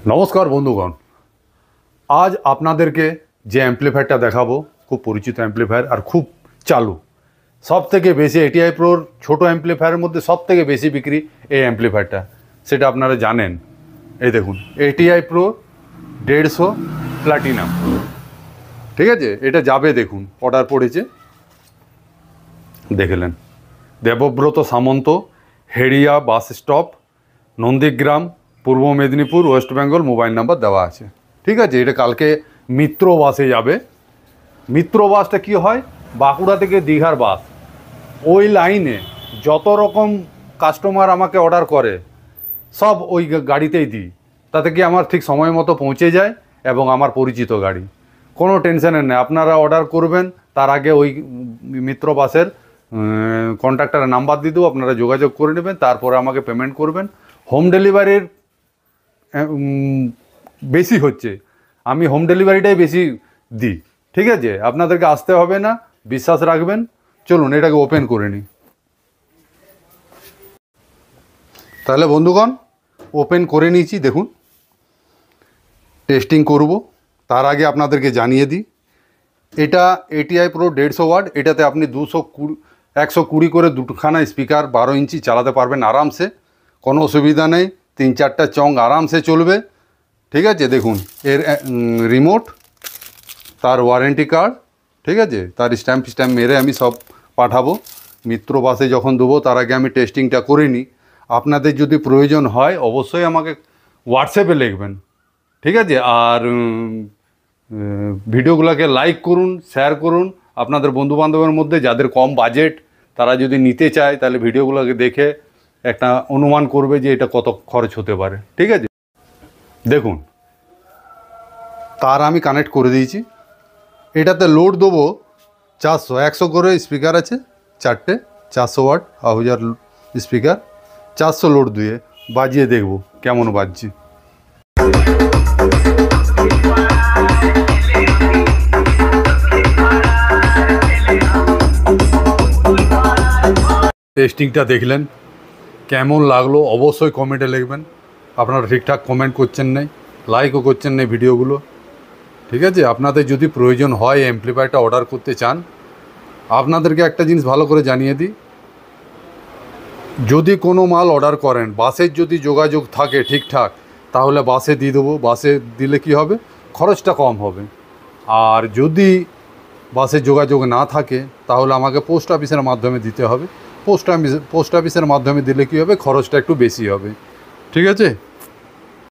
নমস্কার বন্ধুগণ, আজ আপনাদেরকে যে অ্যাম্প্লিফায়ারটা দেখাবো খুব পরিচিত অ্যাম্প্লিফায়ার আর খুব চালু। সব থেকে বেশি এটিআই প্রোর ছোটো অ্যাম্প্লিফায়ারের মধ্যে সব থেকে বেশি বিক্রি এই অ্যাম্প্লিফায়ারটা, সেটা আপনারা জানেন। এই দেখুন, এটিআই প্রো 150 প্লাটিনাম, ঠিক আছে। এটা যাবে, দেখুন অর্ডার পড়েছে, দেখলেন। দেবব্রত সামন্ত, হেড়িয়া বাস স্টপ, নন্দীগ্রাম, পূর্ব Medinipur, West Bengal, mobile number দেওয়া আছে, ঠিক আছে। এটা কালকে মিত্র বাসে যাবে। মিত্র বাসটা কী হয়, বাঁকুড়া থেকে দীঘার বাস, ওই লাইনে যত রকম কাস্টমার আমাকে অর্ডার করে সব ওই গাড়িতেই দিই, তাতে কি আমার ঠিক সময় মতো পৌঁছে যায় এবং আমার পরিচিত গাড়ি, কোনো টেনশনের নেই। আপনারা অর্ডার করবেন, তার আগে ওই মিত্র বাসের কন্ট্রাক্টরের নাম্বার দিয়ে দেবো, আপনারা যোগাযোগ করে নেবেন, তারপরে আমাকে পেমেন্ট করবেন। হোম ডেলিভারির বেশি হচ্ছে, আমি হোম ডেলিভারিটাই বেশি দিই, ঠিক আছে। আপনাদেরকে আসতে হবে না, বিশ্বাস রাখবেন। চলুন এটাকে ওপেন করে নিই। তাহলে বন্ধুগণ, ওপেন করে নিয়েছি, দেখুন টেস্টিং করব। তার আগে আপনাদেরকে জানিয়ে দিই, এটা এটিআই প্রো 150 ওয়াট। এটাতে আপনি 120 করে দুখানা স্পিকার 12 ইঞ্চি চালাতে পারবেন আরামসে, কোনো অসুবিধা নেই। 3-4টা চং আরামসে চলবে, ঠিক আছে। দেখুন এর রিমোট, তার ওয়ারেন্টি কার্ড, ঠিক আছে। তার স্ট্যাম্প মেরে আমি সব পাঠাবো মিত্র বাসে যখন দেবো। তার আগে আমি টেস্টিংটা করে নিই। আপনাদের যদি প্রয়োজন হয় অবশ্যই আমাকে হোয়াটসঅ্যাপে লিখবেন, ঠিক আছে। আর ভিডিওগুলোকে লাইক করুন, শেয়ার করুন আপনাদের বন্ধুবান্ধবের মধ্যে, যাদের কম বাজেট তারা যদি নিতে চায় তাহলে ভিডিওগুলোকে দেখে একটা অনুমান করবে যে এটা কত খরচ হতে পারে, ঠিক আছে। দেখুন তার আমি কানেক্ট করে দিয়েছি। এটাতে লোড দেবো 400, 100 করে স্পিকার আছে, 4টে 400 ওয়াট আহুজার স্পিকার, 400 লোড দিয়ে বাজিয়ে দেখব কেমন বাজছে। টেস্টিংটা দেখলেন, কেমন লাগলো অবশ্যই কমেন্টে লিখবেন। আপনারা ঠিকঠাক কমেন্ট করছেন না, লাইকও করছেন না ভিডিওগুলো, ঠিক আছে। আপনাদের যদি প্রয়োজন হয় অ্যাম্প্লিফায়ারটা অর্ডার করতে চান, আপনাদেরকে একটা জিনিস ভালো করে জানিয়ে দিই, যদি কোনো মাল অর্ডার করেন বাসের যদি যোগাযোগ থাকে ঠিকঠাক, তাহলে বাসে দিয়ে দেবো। বাসে দিলে কি হবে, খরচটা কম হবে। আর যদি বাসে যোগাযোগ না থাকে তাহলে আমাকে পোস্ট অফিসের মাধ্যমে দিতে হবে। পোস্ট অফিসের মাধ্যমে দিলে কী হবে, খরচটা একটু বেশি হবে, ঠিক আছে।